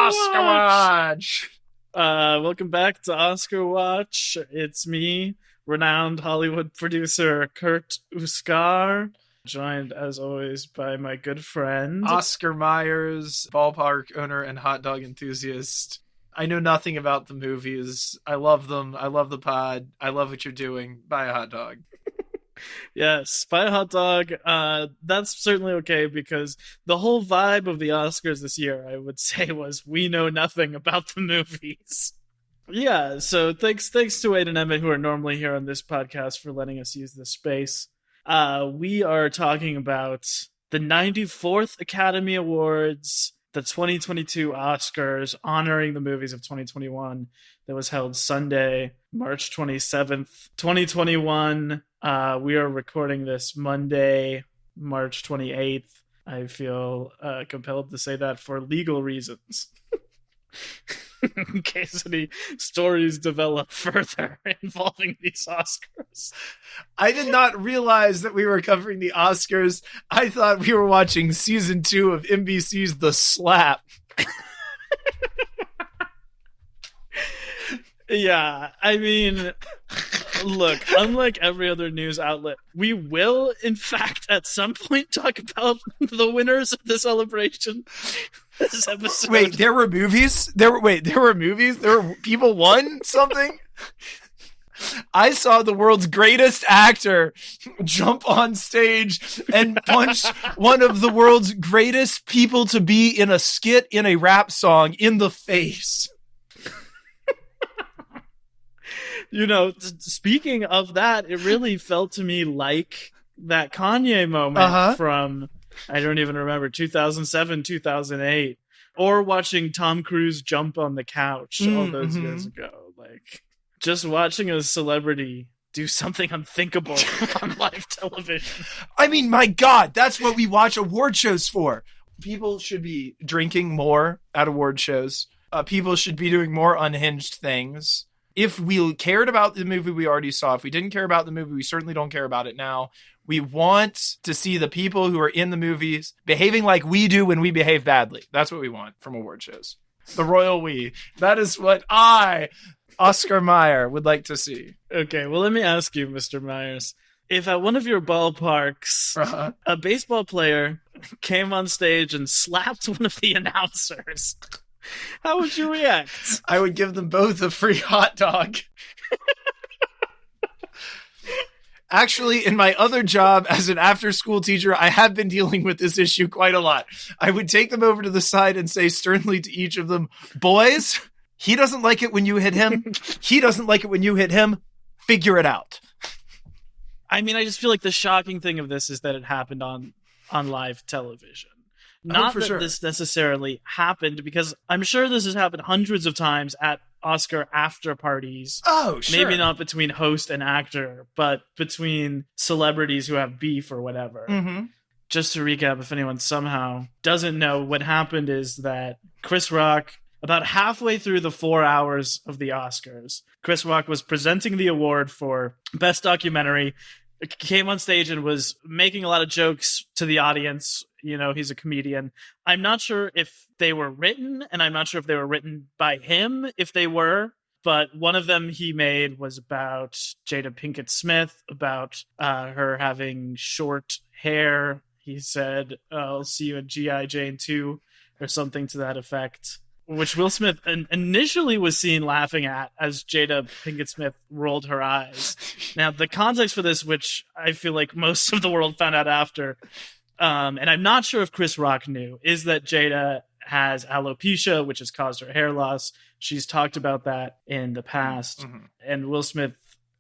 OscarWatch! Welcome back to OscarWatch. It's me, renowned Hollywood producer Kurt Uskar, joined as always by my good friend Oscar Myers, ballpark owner and hot dog enthusiast. I know nothing about the movies. I love them. I love the pod. I love what you're doing. Buy a hot dog. Yes, buy a hot dog. That's certainly okay because the whole vibe of the Oscars this year, I would say, was we know nothing about the movies. Yeah, so thanks to Wade and Emmett, who are normally here on this podcast, for letting us use this space. We are talking about the 94th Academy Awards, the 2022 Oscars, honoring the movies of 2021 that was held Sunday, March 27th, 2021. We are recording this Monday, March 28th. I feel compelled to say that for legal reasons. In case any stories develop further involving these Oscars. I did not realize that we were covering the Oscars. I thought we were watching season 2 of NBC's The Slap. Yeah, I mean, look, unlike every other news outlet, we will, in fact, at some point talk about the winners of the celebration this episode. Wait, there were movies? There were movies? There were people won something? I saw the world's greatest actor jump on stage and punch one of the world's greatest people to be in a skit in a rap song in the face. You know, speaking of that, it really felt to me like that Kanye moment from, I don't even remember, 2007, 2008, or watching Tom Cruise jump on the couch all those years ago. Like, just watching a celebrity do something unthinkable on live television. I mean, my God, that's what we watch award shows for. People should be drinking more at award shows. People should be doing more unhinged things. If we cared about the movie we already saw, if we didn't care about the movie, we certainly don't care about it now. We want to see the people who are in the movies behaving like we do when we behave badly. That's what we want from award shows. The royal we. That is what I, Oscar Mayer, would like to see. Okay, well, let me ask you, Mr. Myers. If at one of your ballparks, a baseball player came on stage and slapped one of the announcers, how would you react? I would give them both a free hot dog. Actually, in my other job as an after-school teacher, I have been dealing with this issue quite a lot. I would take them over to the side and say sternly to each of them, boys, he doesn't like it when you hit him. He doesn't like it when you hit him. Figure it out. I mean, I just feel like the shocking thing of this is that it happened on live television. Not that this necessarily happened, because I'm sure this has happened hundreds of times at Oscar after parties. Oh, sure. Maybe not between host and actor, but between celebrities who have beef or whatever. Mm-hmm. Just to recap, if anyone somehow doesn't know, what happened is that Chris Rock, about halfway through the 4 hours of the Oscars, Chris Rock was presenting the award for Best Documentary, came on stage and was making a lot of jokes to the audience. You know, he's a comedian. I'm not sure if they were written, and I'm not sure if they were written by him, if they were, but one of them he made was about Jada Pinkett Smith, about her having short hair. He said, I'll see you in G.I. Jane 2, or something to that effect, which Will Smith initially was seen laughing at as Jada Pinkett Smith rolled her eyes. Now, the context for this, which I feel like most of the world found out after, and I'm not sure if Chris Rock knew, is that Jada has alopecia, which has caused her hair loss. She's talked about that in the past. Mm-hmm. And Will Smith,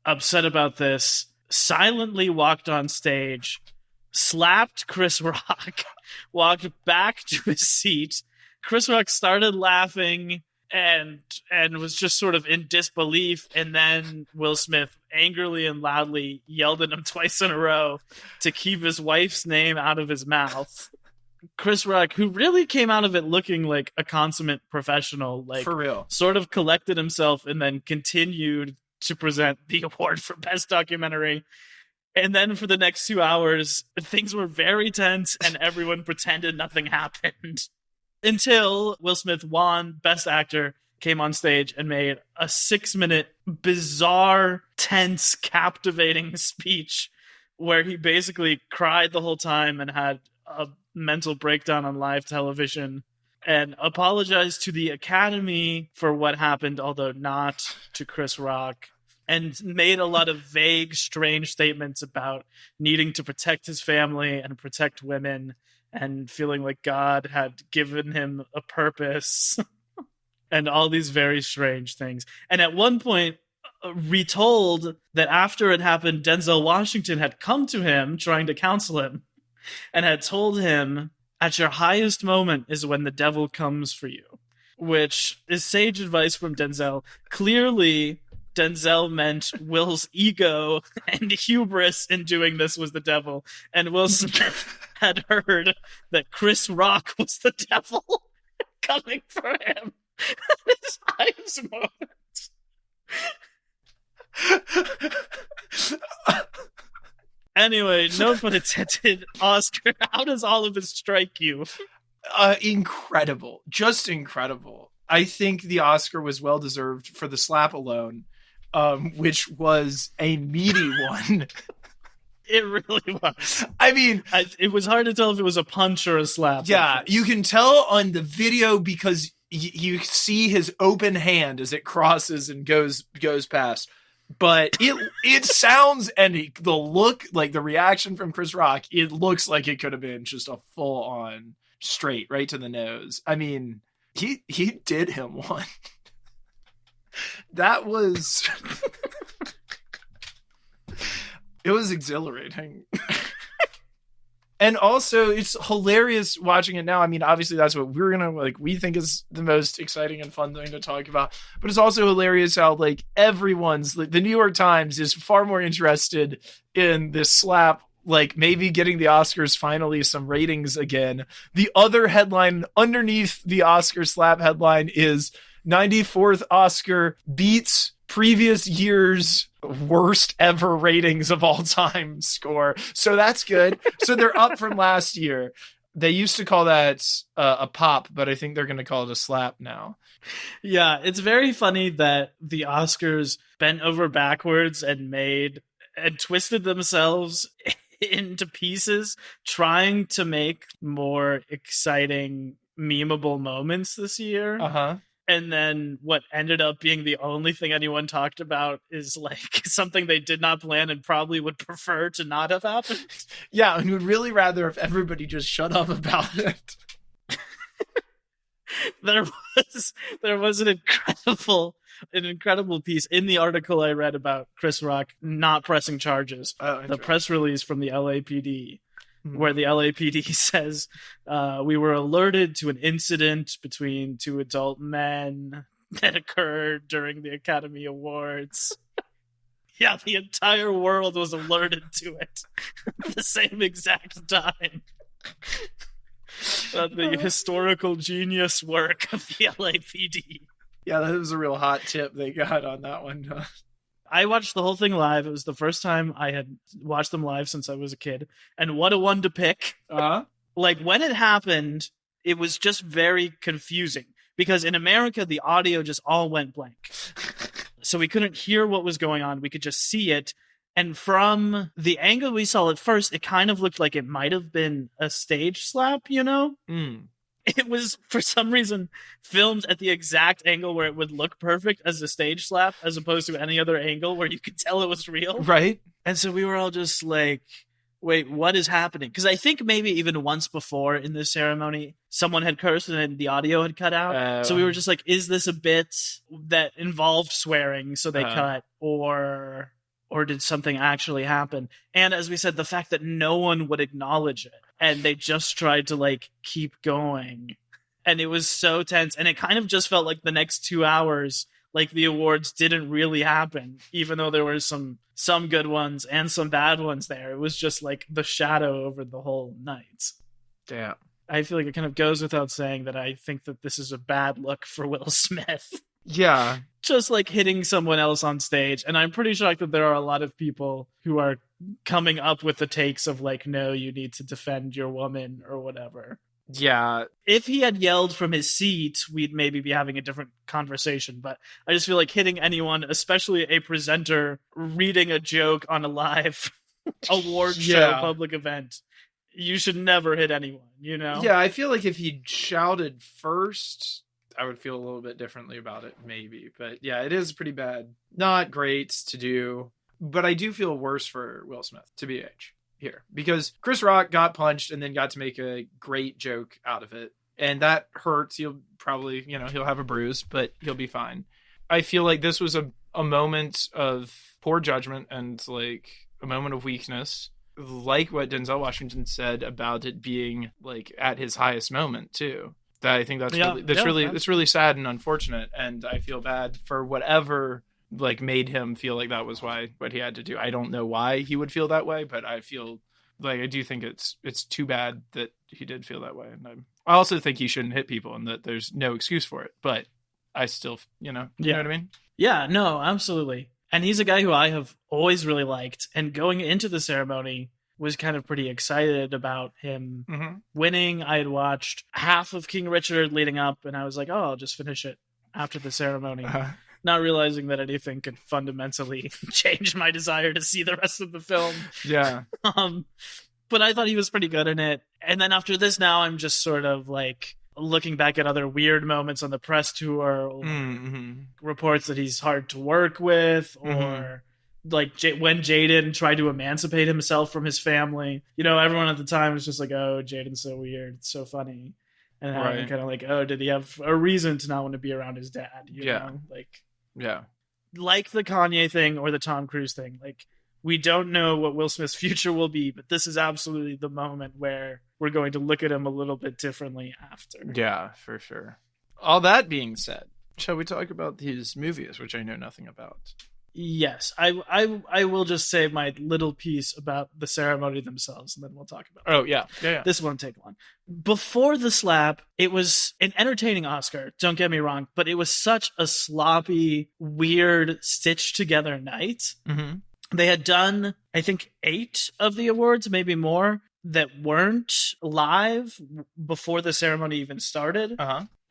upset about this, silently walked on stage, slapped Chris Rock, walked back to his seat. Chris Rock started laughing and was just sort of in disbelief, and then Will Smith angrily and loudly yelled at him twice in a row to keep his wife's name out of his mouth. Chris Rock, who really came out of it looking like a consummate professional, like, for real, sort of collected himself and then continued to present the award for Best Documentary. And then for the next 2 hours, things were very tense and everyone pretended nothing happened. Until Will Smith won Best Actor, came on stage and made a 6-minute, bizarre, tense, captivating speech where he basically cried the whole time and had a mental breakdown on live television and apologized to the Academy for what happened, although not to Chris Rock, and made a lot of vague, strange statements about needing to protect his family and protect women and feeling like God had given him a purpose and all these very strange things. And at one point, retold that after it happened, Denzel Washington had come to him trying to counsel him and had told him, at your highest moment is when the devil comes for you, which is sage advice from Denzel. Clearly, Denzel meant Will's ego and hubris in doing this was the devil, and Will Smith had heard that Chris Rock was the devil coming for him at his highest moment. Anyway, no pun intended. Oscar, how does all of this strike you? Incredible. Just incredible. I think the Oscar was well deserved for the slap alone, which was a meaty one. It really was. I mean, it was hard to tell if it was a punch or a slap. Yeah, you can tell on the video because you see his open hand as it crosses and goes past. But it sounds, and the look, like the reaction from Chris Rock, it looks like it could have been just a full on straight right to the nose. I mean, he did him one. That was it was exhilarating. And also, it's hilarious watching it now. I mean, obviously, that's what we think is the most exciting and fun thing to talk about. But it's also hilarious how, like, the New York Times is far more interested in this slap, like, maybe getting the Oscars finally some ratings again. The other headline underneath the Oscar slap headline is 94th Oscar beats previous year's worst ever ratings of all time score. So that's good. So they're up from last year. They used to call that a pop, but I think they're going to call it a slap now. Yeah, it's very funny that the Oscars bent over backwards and twisted themselves into pieces trying to make more exciting, memeable moments this year. Uh-huh. And then what ended up being the only thing anyone talked about is like something they did not plan and probably would prefer to not have happened. Yeah, and would really rather if everybody just shut up about it. There was an incredible piece in the article I read about Chris Rock not pressing charges. The press release from the LAPD. Where the LAPD says, we were alerted to an incident between two adult men that occurred during the Academy Awards. Yeah, the entire world was alerted to it at the same exact time. The historical genius work of the LAPD. Yeah, that was a real hot tip they got on that one. I watched the whole thing live. It was the first time I had watched them live since I was a kid. And what a one to pick. Like, when it happened, it was just very confusing. Because in America, the audio just all went blank. So we couldn't hear what was going on. We could just see it. And from the angle we saw at first, it kind of looked like it might have been a stage slap, you know? It was, for some reason, filmed at the exact angle where it would look perfect as a stage slap, as opposed to any other angle where you could tell it was real. Right. And so we were all just like, wait, what is happening? Because I think maybe even once before in this ceremony, someone had cursed and then the audio had cut out. So we were just like, is this a bit that involved swearing, so they cut? Or did something actually happen? And as we said, the fact that no one would acknowledge it. And they just tried to, like, keep going. And it was so tense. And it kind of just felt like the next 2 hours, like, the awards didn't really happen. Even though there were some good ones and some bad ones there. It was just, like, the shadow over the whole night. Yeah. I feel like it kind of goes without saying that I think that this is a bad look for Will Smith. Yeah. Just, like, hitting someone else on stage. And I'm pretty shocked that there are a lot of people who are coming up with the takes of, like, no, you need to defend your woman or whatever. Yeah. If he had yelled from his seat, we'd maybe be having a different conversation. But I just feel like hitting anyone, especially a presenter reading a joke on a live award show public event, you should never hit anyone, you know? Yeah, I feel like if he shouted first, I would feel a little bit differently about it, maybe. But yeah, it is pretty bad. Not great to do. But I do feel worse for Will Smith, to BH. Here, because Chris Rock got punched and then got to make a great joke out of it, and that hurts. He'll probably, he'll have a bruise, but he'll be fine. I feel like this was a moment of poor judgment and like a moment of weakness, like what Denzel Washington said about it being like at his highest moment too. That I think that's really sad and unfortunate, and I feel bad for whatever like made him feel like that was what he had to do. I don't know why he would feel that way, but I feel like I do think it's too bad that he did feel that way. And I also think he shouldn't hit people and that there's no excuse for it, but I still, you know what I mean? Yeah, no, absolutely. And he's a guy who I have always really liked, and going into the ceremony was kind of pretty excited about him winning. I had watched half of King Richard leading up, and I was like, oh, I'll just finish it after the ceremony. Not realizing that anything could fundamentally change my desire to see the rest of the film. Yeah. But I thought he was pretty good in it. And then after this, now I'm just sort of like looking back at other weird moments on the press tour, or reports that he's hard to work with, or like when Jaden tried to emancipate himself from his family. Everyone at the time was just like, oh, Jaden's so weird. It's so funny. And I'm kind of like, oh, did he have a reason to not want to be around his dad? You know? Like the Kanye thing or the Tom Cruise thing. Like, we don't know what Will Smith's future will be, but this is absolutely the moment where we're going to look at him a little bit differently after. Yeah, for sure. All that being said, shall we talk about these movies, which I know nothing about? Yes, I will just say my little piece about the ceremony themselves, and then we'll talk about it. Oh, yeah. This won't take long. Before the slap, it was an entertaining Oscar, don't get me wrong, but it was such a sloppy, weird, stitched-together night. They had done, I think, 8 of the awards, maybe more, that weren't live before the ceremony even started.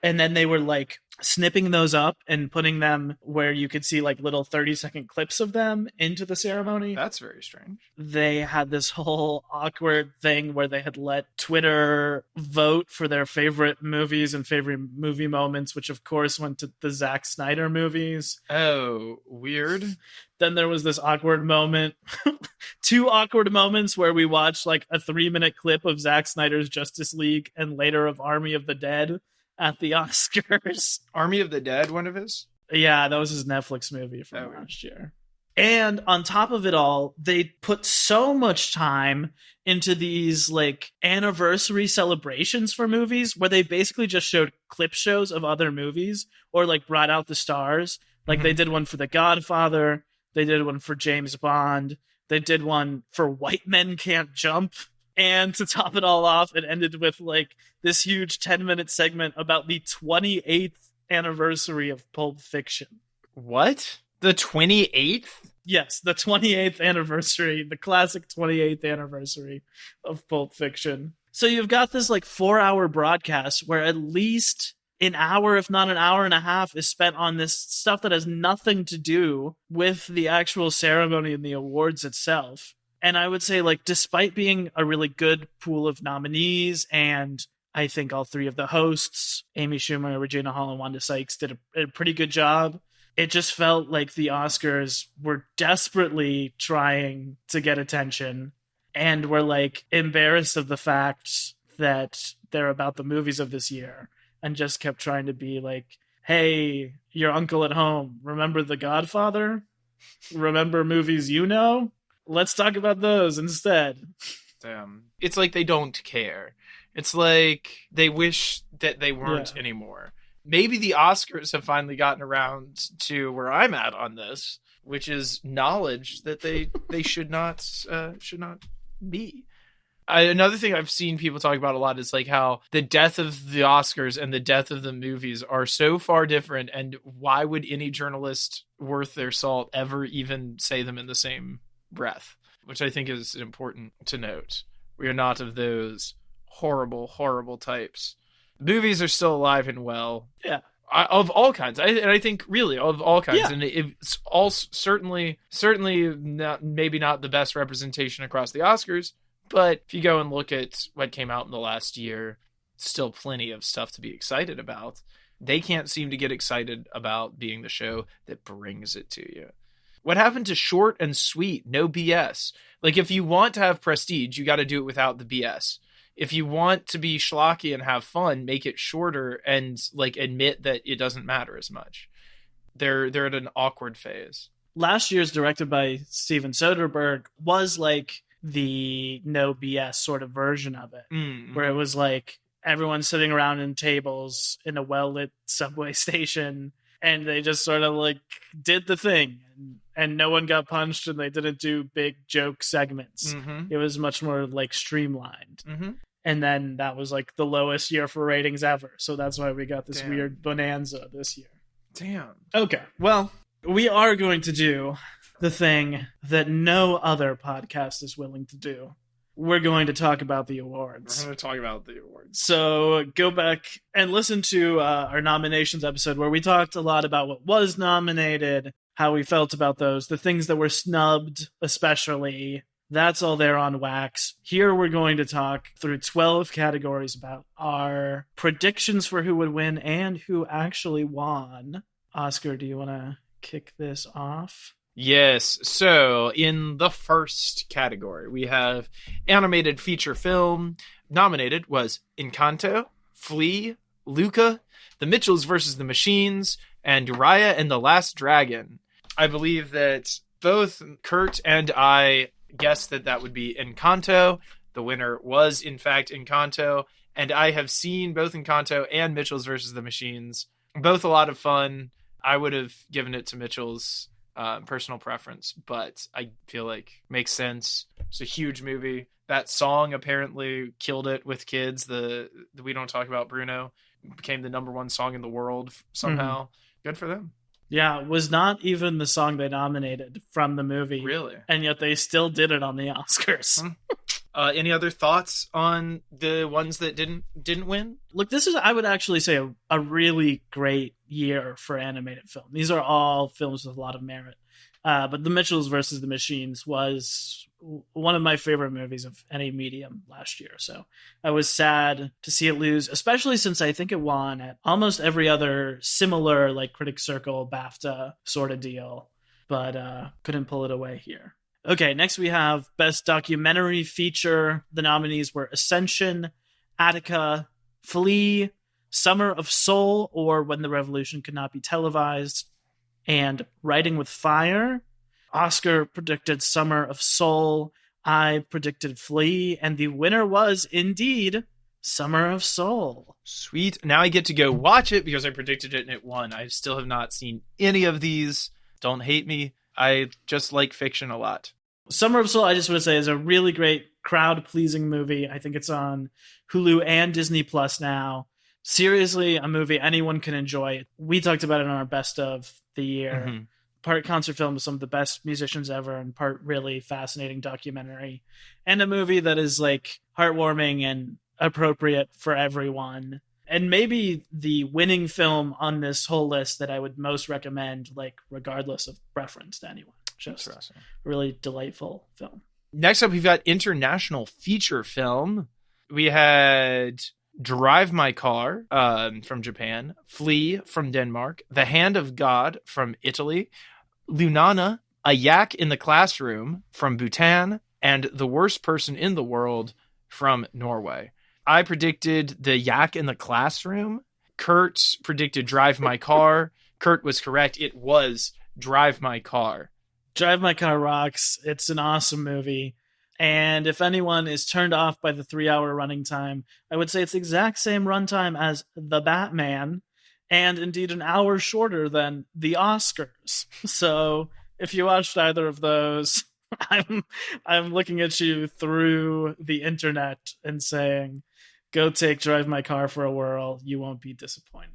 And then they were like snipping those up and putting them where you could see like little 30-second clips of them into the ceremony. That's very strange. They had this whole awkward thing where they had let Twitter vote for their favorite movies and favorite movie moments, which of course went to the Zack Snyder movies. Oh, weird. Then there was this awkward moment, 2 awkward moments where we watched like a 3-minute clip of Zack Snyder's Justice League and later of Army of the Dead at the Oscars. Army of the Dead, one of his? Yeah, that was his Netflix movie from last year. And on top of it all, they put so much time into these like anniversary celebrations for movies where they basically just showed clip shows of other movies or like brought out the stars. Like they did one for The Godfather. They did one for James Bond. They did one for White Men Can't Jump. And to top it all off, it ended with like this huge 10-minute segment about the 28th anniversary of Pulp Fiction. What? The 28th? Yes, the 28th anniversary, the classic 28th anniversary of Pulp Fiction. So you've got this like 4-hour broadcast where at least an hour, if not an hour and a half, is spent on this stuff that has nothing to do with the actual ceremony and the awards itself. And I would say, like, despite being a really good pool of nominees, and I think all 3 of the hosts, Amy Schumer, Regina Hall, and Wanda Sykes, did a pretty good job, it just felt like the Oscars were desperately trying to get attention and were, like, embarrassed of the fact that they're about the movies of this year and just kept trying to be like, hey, your uncle at home, remember The Godfather? Remember movies you know? Let's talk about those instead. Damn. It's like they don't care. It's like they wish that they weren't anymore. Maybe the Oscars have finally gotten around to where I'm at on this, which is knowledge that they should not be. Another thing I've seen people talk about a lot is like how the death of the Oscars and the death of the movies are so far different, and why would any journalist worth their salt ever even say them in the same breath, which I think is important to note. We are not of those horrible, horrible types. Movies are still alive and well. Yeah. Of all kinds. I think really of all kinds. Yeah. And it's all certainly not, maybe not the best representation across the Oscars, but if you go and look at what came out in the last year, still plenty of stuff to be excited about. They can't seem to get excited about being the show that brings it to you. What happened to short and sweet? No BS. Like, if you want to have prestige, you got to do it without the BS. If you want to be schlocky and have fun, make it shorter and like admit that it doesn't matter as much. They're at an awkward phase. Last year's, directed by Steven Soderbergh, was like the no BS sort of version of it, where it was like everyone sitting around in tables in a well-lit subway station, and they just sort of like did the thing, and no one got punched, and they didn't do big joke segments. It was much more like streamlined. And then that was like the lowest year for ratings ever. So that's why we got this weird bonanza this year. Damn. Okay. Well, we are going to do the thing that no other podcast is willing to do. We're going to talk about the awards. We're going to talk about the awards. So go back and listen to our nominations episode where we talked a lot about what was nominated, how we felt about those, the things that were snubbed especially. That's all there on Wax. Here we're going to talk through 12 categories about our predictions for who would win and who actually won. Oscar, do you want to kick this off? Yes. So in the first category, we have animated feature film. Nominated was Encanto, Flea, Luca, The Mitchells vs. the Machines, and Raya and the Last Dragon. I believe that both Kurt and I guessed that would be Encanto. The winner was, in fact, Encanto. And I have seen both Encanto and Mitchells vs. the Machines. Both a lot of fun. I would have given it to Mitchell's personal preference, but I feel like makes sense. It's a huge movie. That song apparently killed it with kids. The We Don't Talk About Bruno became the #1 song in the world somehow. Good for them. Yeah, it was not even the song they nominated from the movie. Really? And yet they still did it on the Oscars. Any other thoughts on the ones that didn't win? Look, this is, I would actually say, a really great year for animated film. These are all films with a lot of merit. But The Mitchells vs. the Machines was one of my favorite movies of any medium last year. So I was sad to see it lose, especially since I think it won at almost every other similar like Critics Circle, BAFTA sort of deal, but couldn't pull it away here. Okay, next we have Best Documentary Feature. The nominees were Ascension, Attica, Flea, Summer of Soul, or When the Revolution Could Not Be Televised, and Writing with Fire. Oscar predicted Summer of Soul. I predicted Flea, and the winner was indeed Summer of Soul. Sweet. Now I get to go watch it because I predicted it and it won. I still have not seen any of these. Don't hate me. I just like fiction a lot. Summer of Soul, I just want to say, is a really great crowd-pleasing movie. I think it's on Hulu and Disney Plus now. Seriously, a movie anyone can enjoy. We talked about it on our best of the year. Part concert film with some of the best musicians ever, and part really fascinating documentary. And a movie that is like heartwarming and appropriate for everyone. And maybe the winning film on this whole list that I would most recommend, like regardless of preference to anyone. Just a really delightful film. Next up, we've got international feature film. We had Drive My Car from Japan, Flea from Denmark, The Hand of God from Italy, Lunana, A Yak in the Classroom from Bhutan, and The Worst Person in the World from Norway. I predicted The Yak in the Classroom. Kurt predicted Drive My Car. Kurt was correct. It was Drive My Car. Drive My Car rocks. It's an awesome movie. And if anyone is turned off by the 3-hour running time, I would say it's the exact same runtime as The Batman, and indeed an hour shorter than The Oscars. So if you watched either of those, I'm looking at you through the internet and saying, go take Drive My Car for a whirl. You won't be disappointed.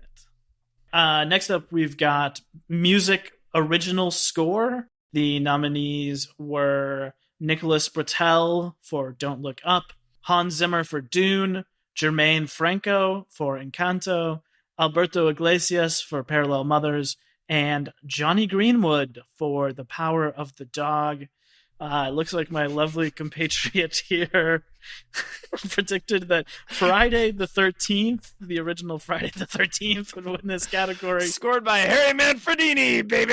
Next up, we've got Music Original Score. The nominees were Nicholas Britell for Don't Look Up, Hans Zimmer for Dune, Jermaine Franco for Encanto, Alberto Iglesias for Parallel Mothers, and Johnny Greenwood for The Power of the Dog. It looks like my lovely compatriot here predicted that Friday the 13th, the original Friday the 13th, would win this category. Scored by Harry Manfredini, baby!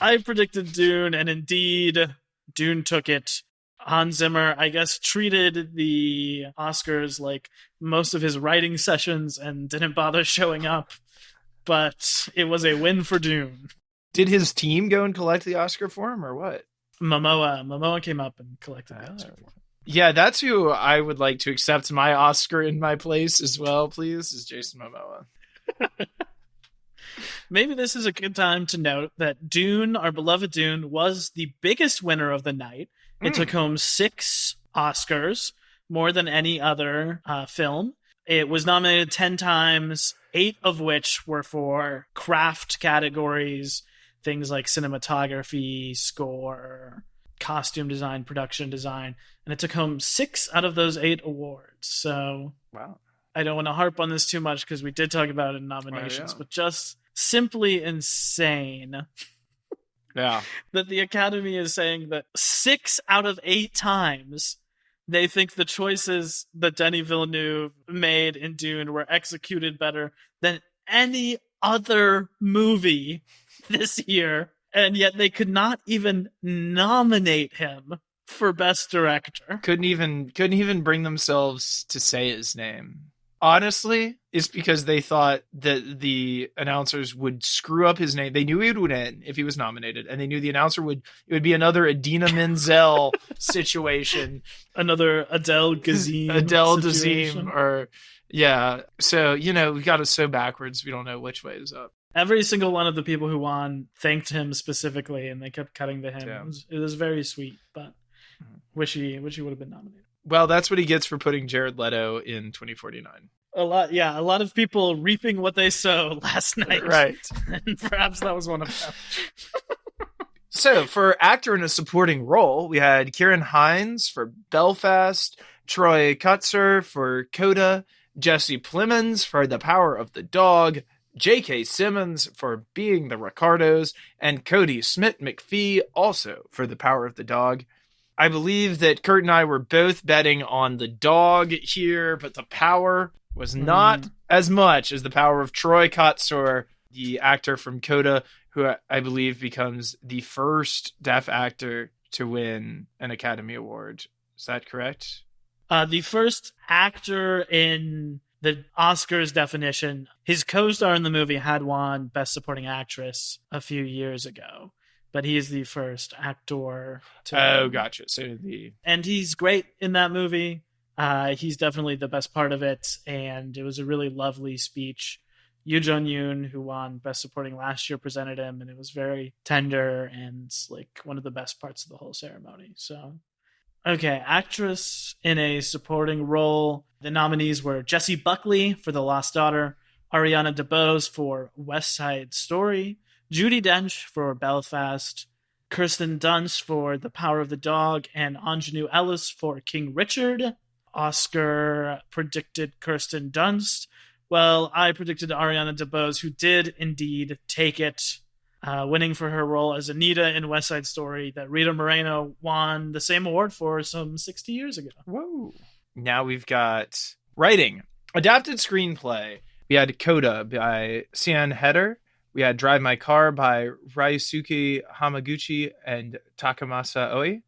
I predicted Dune, and indeed, Dune took it. Hans Zimmer, I guess, treated the Oscars like most of his writing sessions and didn't bother showing up. But it was a win for Dune. Did his team go and collect the Oscar for him, or what? Momoa came up and collected the Oscar for him. Yeah, that's who I would like to accept my Oscar in my place as well, please, is Jason Momoa. Maybe this is a good time to note that Dune, our beloved Dune, was the biggest winner of the night. It took home 6 Oscars, more than any other film. It was nominated 10 times, 8 of which were for craft categories, things like cinematography, score, costume design, production design, and it took home 6 out of those 8 awards. So, wow. I don't want to harp on this too much because we did talk about it in nominations, but just simply insane. Yeah. That the Academy is saying that 6 out of 8 times they think the choices that Denis Villeneuve made in Dune were executed better than any other movie this year, and yet they could not even nominate him for Best Director. Couldn't even bring themselves to say his name. Honestly, it's because they thought that the announcers would screw up his name. They knew he would win if he was nominated, and they knew the announcer it would be another Adina Menzel situation. Another Adele Dazeem. Adele Dazeem, or yeah. So, we got it so backwards, we don't know which way is up. Every single one of the people who won thanked him specifically, and they kept cutting to him. Yeah. It was very sweet, but wish he would have been nominated. Well, that's what he gets for putting Jared Leto in 2049. A lot of people reaping what they sow last night. Right. And perhaps that was one of them. So, for actor in a supporting role, we had Ciarán Hinds for Belfast, Troy Kotsur for Coda, Jesse Plemons for The Power of the Dog, J.K. Simmons for Being the Ricardos, and Cody Smith-McPhee also for The Power of the Dog. I believe that Kurt and I were both betting on the dog here, but the power was not as much as the power of Troy Kotsur, the actor from Coda, who I believe becomes the first deaf actor to win an Academy Award. Is that correct? The first actor in the Oscars definition. His co-star in the movie had won Best Supporting Actress a few years ago. But he is the first actor to win. Gotcha. And he's great in that movie. He's definitely the best part of it, and it was a really lovely speech. Yoo Jung-yoon, who won Best Supporting last year, presented him, and it was very tender and like one of the best parts of the whole ceremony. So, okay, actress in a supporting role. The nominees were Jessie Buckley for The Lost Daughter, Ariana DeBose for West Side Story, Judi Dench for Belfast, Kirsten Dunst for The Power of the Dog, and Anjanou Ellis for King Richard. Oscar predicted Kirsten Dunst. Well, I predicted Ariana DeBose, who did indeed take it, winning for her role as Anita in West Side Story that Rita Moreno won the same award for some 60 years ago. Whoa. Now we've got writing. Adapted screenplay. We had Coda by Sian Heder. We had Drive My Car by Ryusuke Hamaguchi and Takamasa Oi.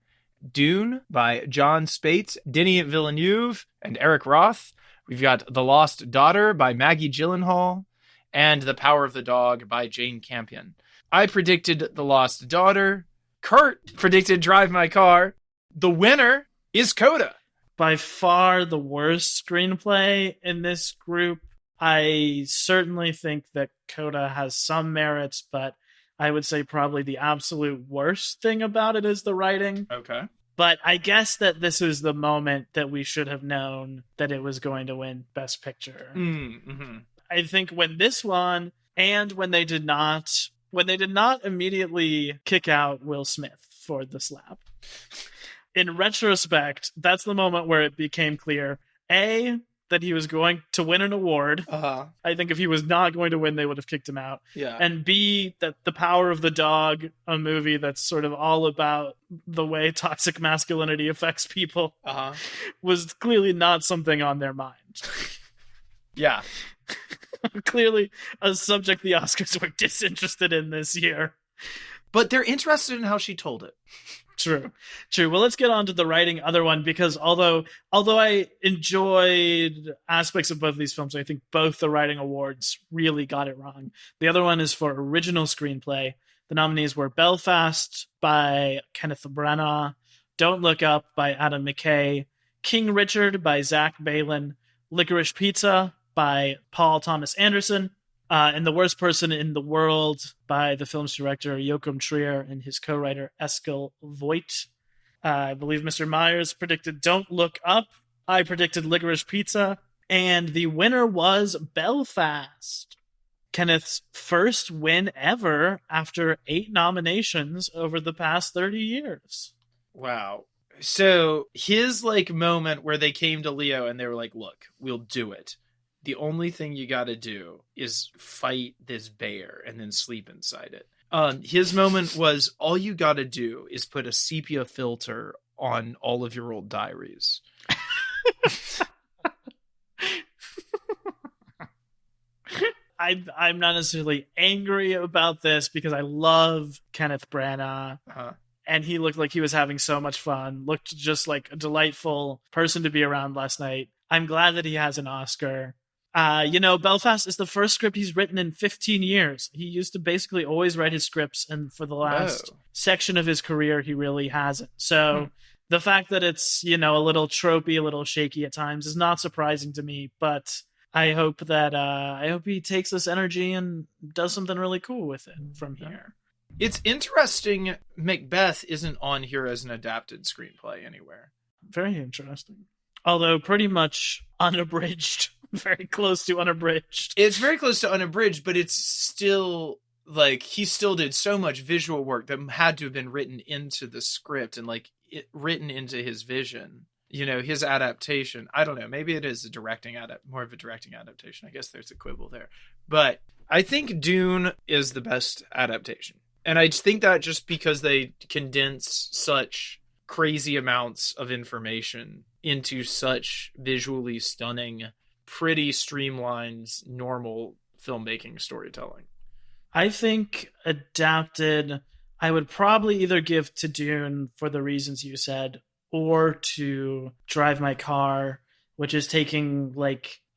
Dune by John Spates, Denis Villeneuve, and Eric Roth. We've got The Lost Daughter by Maggie Gyllenhaal. And The Power of the Dog by Jane Campion. I predicted The Lost Daughter. Kurt predicted Drive My Car. The winner is Coda. By far the worst screenplay in this group. I certainly think that Coda has some merits, but I would say probably the absolute worst thing about it is the writing. Okay. But I guess that this is the moment that we should have known that it was going to win Best Picture. Mm-hmm. I think when this won, and when they did not immediately kick out Will Smith for the slap, In retrospect, that's the moment where it became clear, A, that he was going to win an award. I think if he was not going to win, they would have kicked him out. Yeah. And B, that The Power of the Dog, a movie that's sort of all about the way toxic masculinity affects people, was clearly not something on their mind. Yeah. Clearly a subject the Oscars were disinterested in this year. But they're interested in how she told it. True. Well, let's get on to the writing other one, because although I enjoyed aspects of both of these films, I think both the writing awards really got it wrong. The other one is for original screenplay. The nominees were Belfast by Kenneth Branagh, Don't Look Up by Adam McKay, King Richard by Zach Balan, Licorice Pizza by Paul Thomas Anderson, and The Worst Person in the World by the film's director Joachim Trier and his co-writer Eskil Voigt. I believe Mr. Myers predicted Don't Look Up. I predicted Licorice Pizza. And the winner was Belfast. Kenneth's first win ever after 8 nominations over the past 30 years. Wow. So his moment where they came to Leo and they were like, look, we'll do it. The only thing you got to do is fight this bear and then sleep inside it. His moment was, all you got to do is put a sepia filter on all of your old diaries. I'm not necessarily angry about this because I love Kenneth Branagh. And he looked like he was having so much fun. Looked just like a delightful person to be around last night. I'm glad that he has an Oscar. Belfast is the first script he's written in 15 years. He used to basically always write his scripts, and for the last section of his career, he really hasn't. So the fact that it's, a little tropey, a little shaky at times is not surprising to me, but I hope he takes this energy and does something really cool with it from here. It's interesting Macbeth isn't on here as an adapted screenplay anywhere. Very interesting. Although pretty much unabridged. Very close to unabridged. It's very close to unabridged, but it's still he still did so much visual work that had to have been written into the script and written into his vision. His adaptation. I don't know. Maybe it is more of a directing adaptation. I guess there's a quibble there. But I think Dune is the best adaptation. And I think that just because they condense such crazy amounts of information into such visually stunning, pretty streamlined, normal filmmaking storytelling. I think adapted, I would probably either give to Dune for the reasons you said, or to Drive My Car, which is taking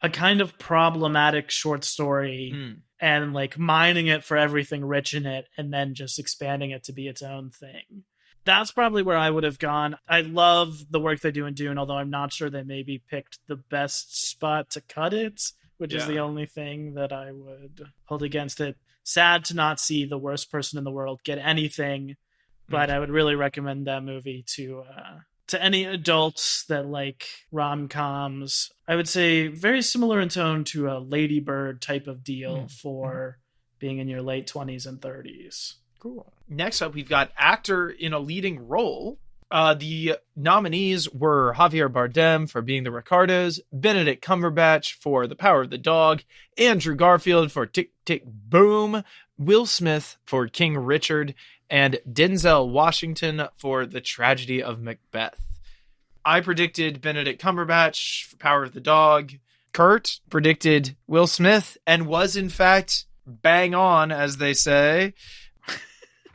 a kind of problematic short story and mining it for everything rich in it and then just expanding it to be its own thing. That's probably where I would have gone. I love the work they do in Dune, although I'm not sure they maybe picked the best spot to cut it, which is the only thing that I would hold against it. Sad to not see The Worst Person in the World get anything, but I would really recommend that movie to any adults that like rom-coms. I would say very similar in tone to a Lady Bird type of deal for being in your late 20s and 30s. Cool. Next up, we've got actor in a leading role. The nominees were Javier Bardem for Being the Ricardos, Benedict Cumberbatch for The Power of the Dog, Andrew Garfield for Tick, Tick, Boom, Will Smith for King Richard, and Denzel Washington for The Tragedy of Macbeth. I predicted Benedict Cumberbatch for Power of the Dog. Kurt predicted Will Smith and was, in fact, bang on, as they say.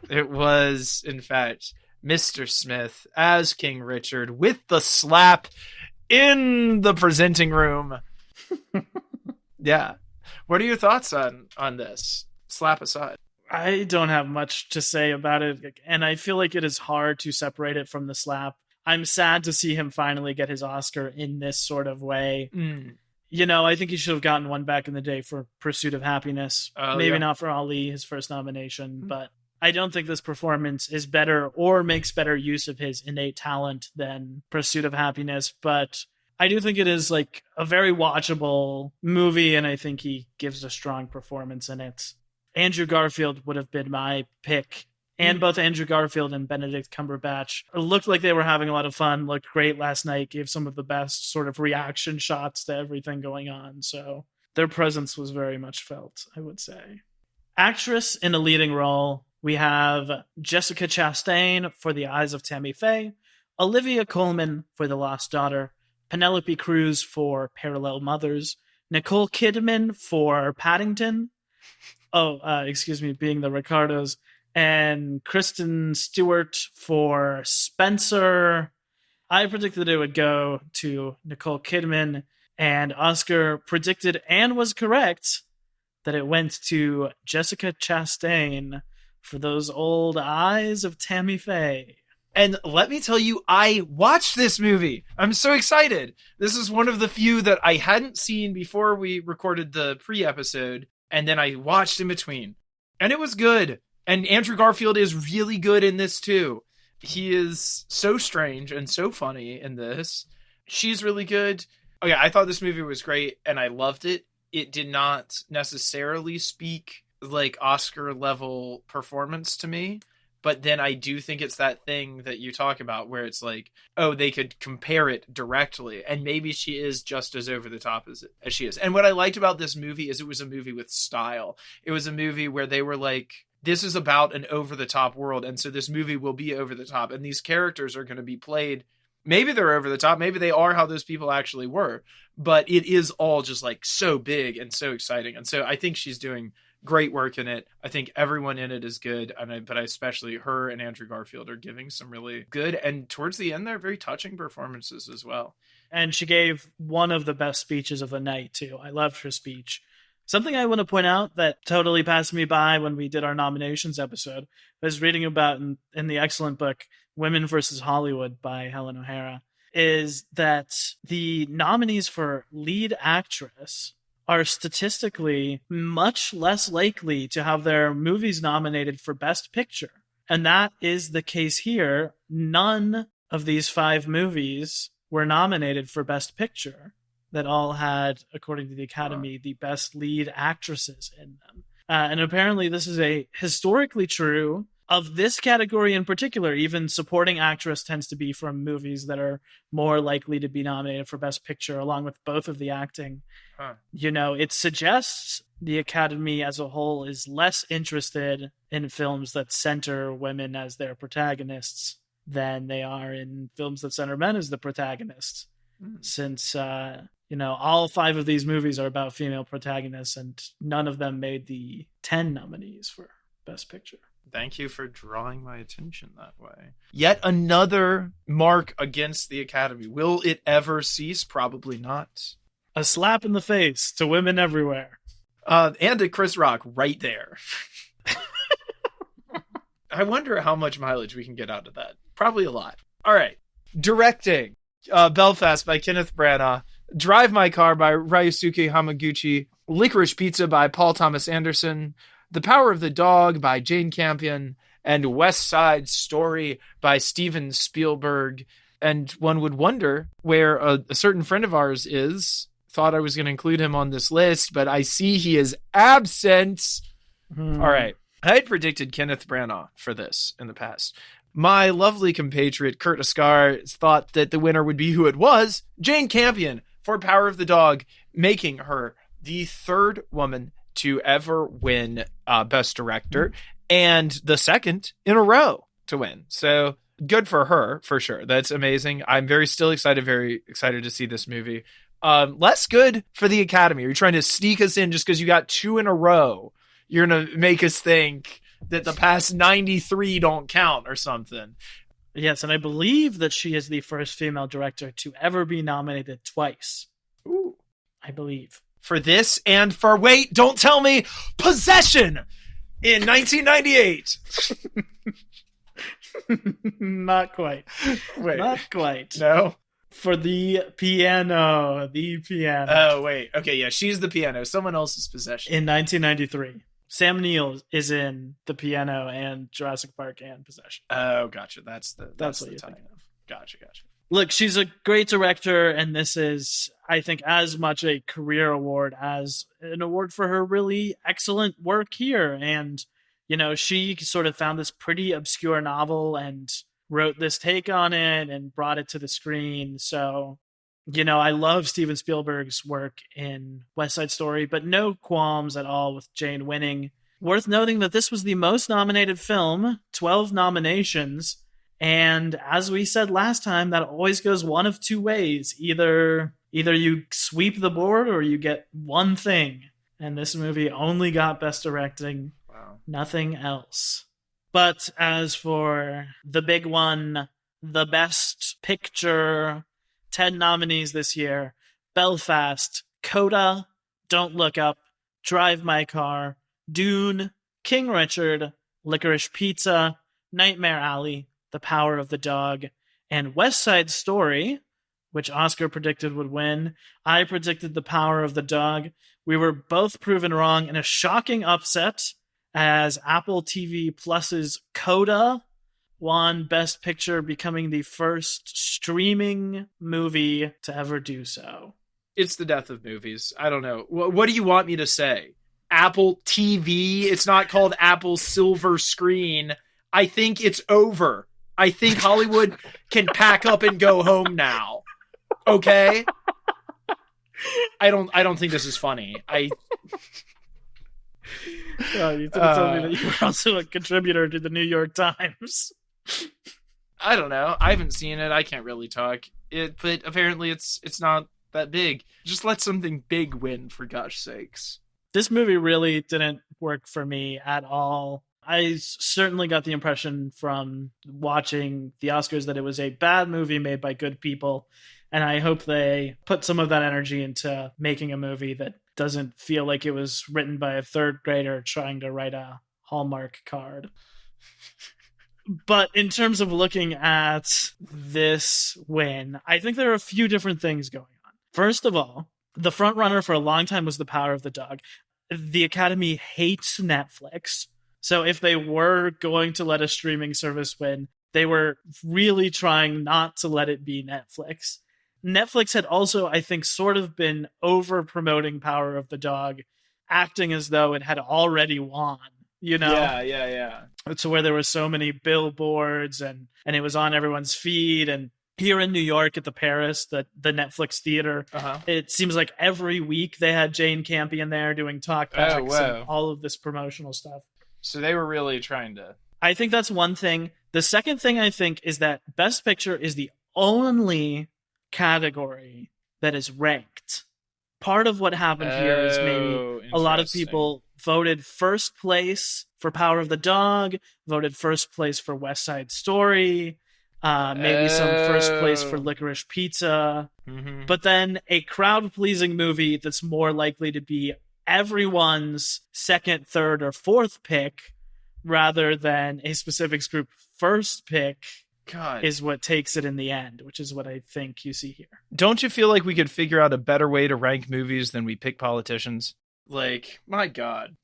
It was, in fact, Mr. Smith as King Richard with the slap in the presenting room. Yeah. What are your thoughts on this? Slap aside. I don't have much to say about it, and I feel like it is hard to separate it from the slap. I'm sad to see him finally get his Oscar in this sort of way. I think he should have gotten one back in the day for Pursuit of Happiness. Maybe not for Ali, his first nomination, but I don't think this performance is better or makes better use of his innate talent than Pursuit of Happiness, but I do think it is a very watchable movie, and I think he gives a strong performance in it. Andrew Garfield would have been my pick And both Andrew Garfield and Benedict Cumberbatch looked like they were having a lot of fun, looked great last night, gave some of the best sort of reaction shots to everything going on. So their presence was very much felt, I would say. Actress in a leading role, we have Jessica Chastain for The Eyes of Tammy Faye, Olivia Colman for The Lost Daughter, Penelope Cruz for Parallel Mothers, Nicole Kidman for Paddington, being the Ricardos, and Kristen Stewart for Spencer. I predicted it would go to Nicole Kidman, and Oscar predicted and was correct that it went to Jessica Chastain for Those Old Eyes of Tammy Faye. And let me tell you, I watched this movie. I'm so excited. This is one of the few that I hadn't seen before we recorded the pre-episode, and then I watched in between. And it was good. And Andrew Garfield is really good in this too. He is so strange and so funny in this. She's really good. Okay, I thought this movie was great and I loved it. It did not necessarily speak like Oscar level performance to me. But then I do think it's that thing that you talk about where it's like, oh, they could compare it directly. And maybe she is just as over the top as she is. And what I liked about this movie is it was a movie with style. It was a movie where they were like, this is about an over-the-top world, and so this movie will be over-the-top, and these characters are going to be played. Maybe they're over-the-top, maybe they are how those people actually were, but it is all just, like, so big and so exciting, and so I think she's doing great work in it. I think everyone in it is good, but especially her and Andrew Garfield are giving some really good, and towards the end, they're very touching performances as well. And she gave one of the best speeches of the night, too. I loved her speech. Something I want to point out that totally passed me by when we did our nominations episode, I was reading about in the excellent book, Women vs. Hollywood by Helen O'Hara, is that the nominees for lead actress are statistically much less likely to have their movies nominated for Best Picture. And that is the case here. None of these 5 movies were nominated for Best Picture. That all had, according to the Academy, the best lead actresses in them. And apparently this is a historically true of this category in particular. Even supporting actress tends to be from movies that are more likely to be nominated for Best Picture, along with both of the acting. You know, it suggests the Academy as a whole is less interested in films that center women as their protagonists than they are in films that center men as the protagonists. Since, all 5 of these movies are about female protagonists, and none of them made the 10 nominees for Best Picture. Thank you for drawing my attention that way. Yet another mark against the Academy. Will it ever cease? Probably not. A slap in the face to women everywhere. And to Chris Rock right there. I wonder how much mileage we can get out of that. Probably a lot. All right. Directing. Belfast by Kenneth Branagh, Drive My Car by Ryusuke Hamaguchi, Licorice Pizza by Paul Thomas Anderson, The Power of the Dog by Jane Campion, and West Side Story by Steven Spielberg. And one would wonder where a certain friend of ours is. Thought I was going to include him on this list, but I see he is absent. All right. I had predicted Kenneth Branagh for this in the past. My lovely compatriot, Kurt Ascar, thought that the winner would be who it was, Jane Campion, for Power of the Dog, making her the 3rd woman to ever win Best Director, and the 2nd in a row to win. So good for her, for sure. That's amazing. I'm very excited to see this movie. Less good for the Academy. Are you trying to sneak us in just because you got 2 in a row? You're going to make us think that the past 93 don't count or something. Yes, and I believe that she is the first female director to ever be nominated twice. Ooh. I believe. For this and for, wait, don't tell me, Possession in 1998. Not quite. Wait. Not quite. No? For the piano. Oh, wait. Okay, yeah, she's the piano. Someone else's Possession. In 1993. Sam Neill is in The Piano and Jurassic Park and Possession. Oh, gotcha. That's what the you're time. thinking of. Gotcha. Look, she's a great director, and this is, I think, as much a career award as an award for her really excellent work here. And, She sort of found this pretty obscure novel and wrote this take on it and brought it to the screen. So, I love Steven Spielberg's work in West Side Story, but no qualms at all with Jane winning. Worth noting that this was the most nominated film, 12 nominations. And as we said last time, that always goes one of two ways. Either you sweep the board or you get one thing. And this movie only got Best Directing. Wow. Nothing else. But as for the big one, the Best Picture, 10 nominees this year: Belfast, Coda, Don't Look Up, Drive My Car, Dune, King Richard, Licorice Pizza, Nightmare Alley, The Power of the Dog, and West Side Story, which Oscar predicted would win. I predicted The Power of the Dog. We were both proven wrong in a shocking upset as Apple TV Plus's Coda won Best Picture, becoming the first streaming movie to ever do so. It's the death of movies. I don't know. What do you want me to say? Apple TV? It's not called Apple Silver Screen. I think it's over. I think Hollywood can pack up and go home now. Okay? I don't think this is funny. You didn't tell me that you were also a contributor to the New York Times. I don't know. I haven't seen it. I can't really talk. But apparently it's not that big. Just let something big win, for gosh sakes. This movie really didn't work for me at all. I certainly got the impression from watching the Oscars that it was a bad movie made by good people. And I hope they put some of that energy into making a movie that doesn't feel like it was written by a third grader trying to write a Hallmark card. But in terms of looking at this win, I think there are a few different things going on. First of all, the front runner for a long time was The Power of the Dog. The Academy hates Netflix. So if they were going to let a streaming service win, they were really trying not to let it be Netflix. Netflix had also, I think, sort of been over-promoting Power of the Dog, acting as though it had already won, Yeah. To where there were so many billboards and it was on everyone's feed. And here in New York at the Paris, the Netflix theater, It seems like every week they had Jane Campion there doing talkbacks and all of this promotional stuff. So they were really trying to... I think that's one thing. The second thing I think is that Best Picture is the only category that is ranked. Part of what happened here is maybe a lot of people voted first place for Power of the Dog, voted first place for West Side Story, maybe some first place for Licorice Pizza. Mm-hmm. But then a crowd-pleasing movie that's more likely to be everyone's second, third, or fourth pick rather than a specific group first pick is what takes it in the end, which is what I think you see here. Don't you feel like we could figure out a better way to rank movies than we pick politicians? Like, my God.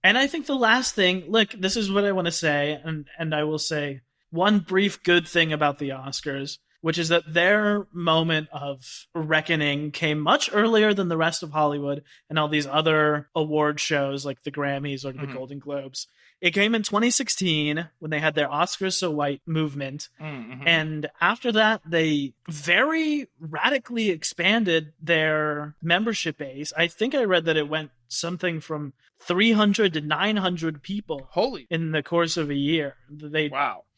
And I think the last thing, look, this is what I want to say, and I will say one brief good thing about the Oscars, which is that their moment of reckoning came much earlier than the rest of Hollywood and all these other award shows like the Grammys or the Golden Globes. It came in 2016 when they had their Oscars So White movement. Mm-hmm. And after that, they very radically expanded their membership base. I think I read that it went something from 300 to 900 people in the course of a year. They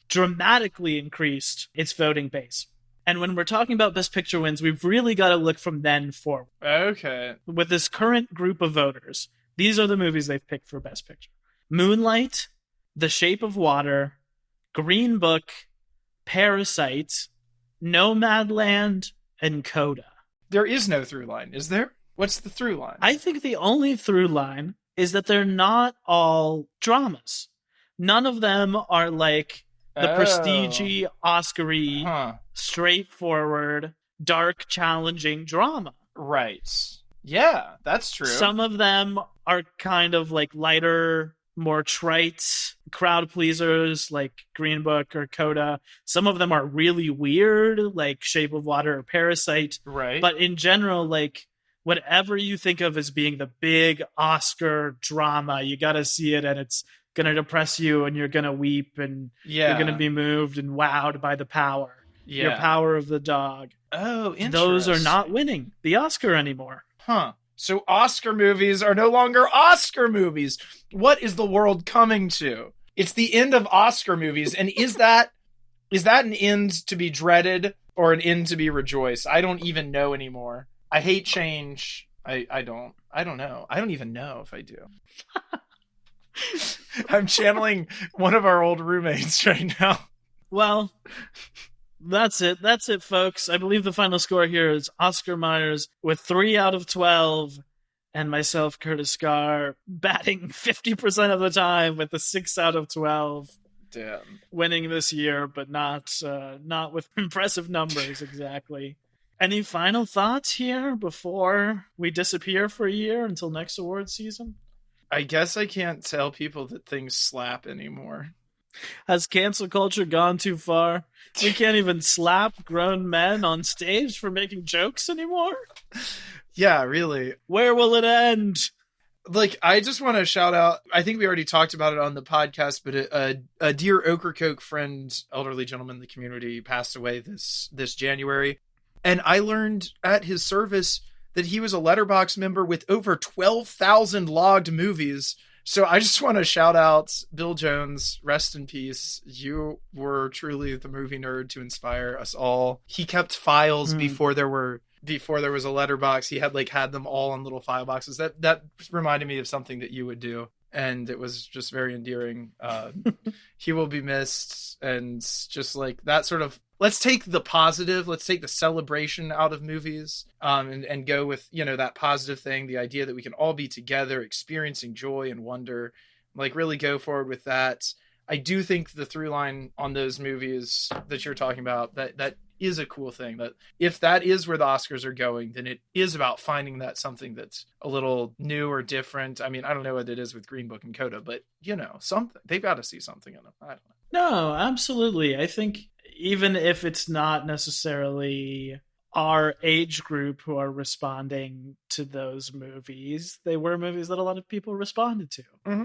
dramatically increased its voting base. And when we're talking about Best Picture wins, we've really got to look from then forward. Okay. With this current group of voters, these are the movies they've picked for Best Picture: Moonlight, The Shape of Water, Green Book, Parasite, Nomadland, and Coda. There is no through line, is there? What's the through line? I think the only through line is that they're not all dramas. None of them are like the prestige-y, Oscar-y, straightforward, dark, challenging drama. Right. Yeah, that's true. Some of them are kind of like lighter, more trite crowd pleasers like Green Book or Coda. Some of them are really weird, like Shape of Water or Parasite. Right. But in general, like whatever you think of as being the big Oscar drama, you got to see it, and it's going to depress you, and you're going to weep, and you're going to be moved and wowed by the power. Your power of the dog. Oh, interesting. Those are not winning the Oscar anymore. Huh. So Oscar movies are no longer Oscar movies. What is the world coming to? It's the end of Oscar movies. And is that an end to be dreaded or an end to be rejoiced? I don't even know anymore. I hate change. I don't know. I don't even know if I do. I'm channeling one of our old roommates right now. Well, that's it. That's it, folks. I believe the final score here is Oscar Myers with 3 out of 12, and myself, Curtis Scar, batting 50% of the time with a 6 out of 12. Damn. Winning this year, but not with impressive numbers exactly. Any final thoughts here before we disappear for a year until next award season? I guess I can't tell people that things slap anymore. Has cancel culture gone too far? We can't even slap grown men on stage for making jokes anymore? Yeah, really. Where will it end? Like, I just want to shout out, I think we already talked about it on the podcast, but a dear Ocracoke friend, elderly gentleman in the community, passed away this January. And I learned at his service that he was a Letterboxd member with over 12,000 logged movies. So I just want to shout out Bill Jones, rest in peace. You were truly the movie nerd to inspire us all. He kept files before there was a letterbox. He had them all in little file boxes. That reminded me of something that you would do, and it was just very endearing. He will be missed, and just like that sort of, let's take the positive, let's take the celebration out of movies, and go with, that positive thing, the idea that we can all be together experiencing joy and wonder, like really go forward with that. I do think the through line on those movies that you're talking about, that is a cool thing, that if that is where the Oscars are going, then it is about finding that something that's a little new or different. I mean, I don't know what it is with Green Book and Coda, but something, they've got to see something in them. I don't know. No, absolutely. I think even if it's not necessarily our age group who are responding to those movies, they were movies that a lot of people responded to. Mm-hmm.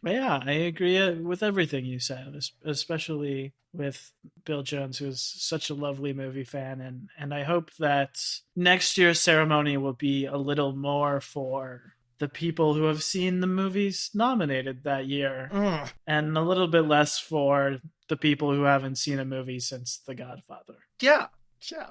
But yeah, I agree with everything you said, especially with Bill Jones, who's such a lovely movie fan. And I hope that next year's ceremony will be a little more for the people who have seen the movies nominated that year, and a little bit less for the people who haven't seen a movie since The Godfather. Yeah,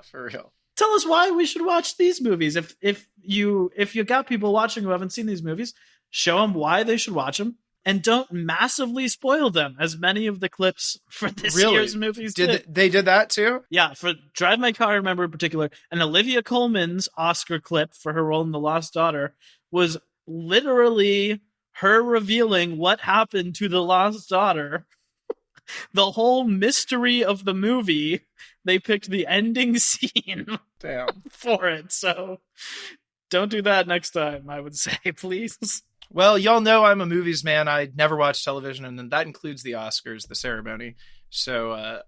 for real. Tell us why we should watch these movies. If you got people watching who haven't seen these movies, show them why they should watch them, and don't massively spoil them, as many of the clips for this year's movies did. They did that too? Yeah, for Drive My Car, I remember in particular, and Olivia Colman's Oscar clip for her role in The Lost Daughter was literally her revealing what happened to the lost daughter. The whole mystery of the movie, they picked the ending scene for it. So don't do that next time, I would say, please. Well, y'all know I'm a movies man. I never watch television, and then that includes the Oscars, the ceremony. So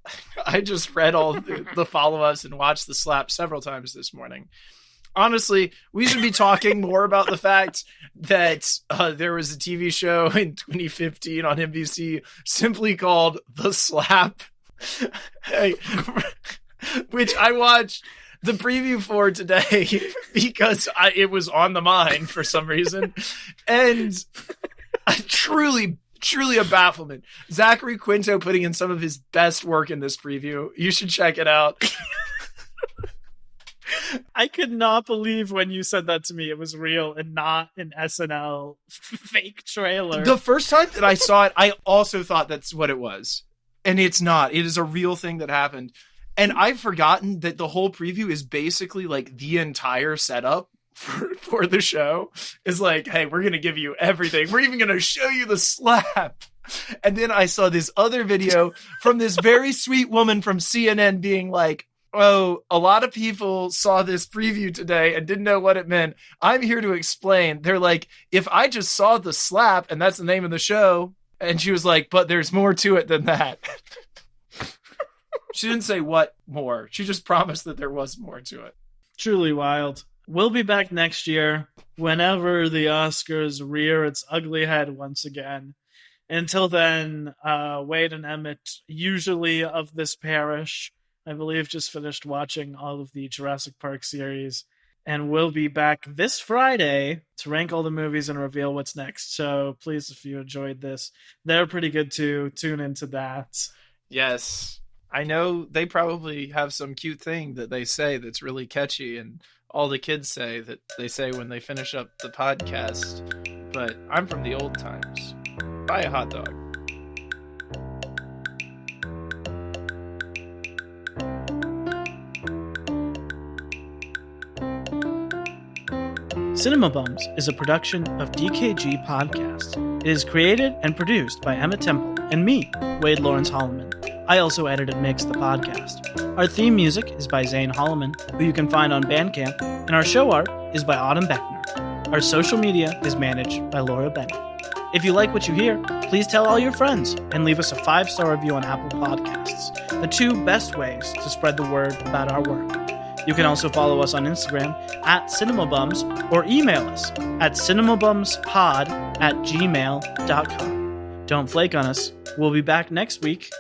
I just read all the follow-ups and watched the slap several times this morning. Honestly, we should be talking more about the fact that there was a TV show in 2015 on NBC simply called The Slap, which I watched the preview for today because it was on the mind for some reason. And truly a bafflement. Zachary Quinto putting in some of his best work in this preview. You should check it out. I could not believe when you said that to me it was real and not an SNL fake trailer. The first time that I saw it, I also thought that's what it was. And it's not. It is a real thing that happened. And I've forgotten that the whole preview is basically like the entire setup for the show. Is like, hey, we're going to give you everything. We're even going to show you the slap. And then I saw this other video from this very sweet woman from CNN being like, oh, a lot of people saw this preview today and didn't know what it meant. I'm here to explain. They're like, if I just saw the slap, and that's the name of the show, and she was like, but there's more to it than that. She didn't say what more. She just promised that there was more to it. Truly wild. We'll be back next year whenever the Oscars rear its ugly head once again. Until then, Wade and Emmett, usually of this parish, I believe, just finished watching all of the Jurassic Park series. And we'll be back this Friday to rank all the movies and reveal what's next. So please, if you enjoyed this, they're pretty good too. Tune into that. Yes. I know they probably have some cute thing that they say that's really catchy, and all the kids say that they say when they finish up the podcast. But I'm from the old times. Buy a hot dog. Cinema Bums is a production of DKG Podcast. It is created and produced by Emma Temple and me, Wade Lawrence Holloman. I also edit and mix the podcast. Our theme music is by Zane Holloman, who you can find on Bandcamp, and our show art is by Autumn Beckner. Our social media is managed by Laura Bennett. If you like what you hear, please tell all your friends and leave us a 5-star review on Apple Podcasts, the 2 best ways to spread the word about our work. You can also follow us on Instagram @CinemaBums or email us at cinemabumspod@gmail.com. Don't flake on us. We'll be back next week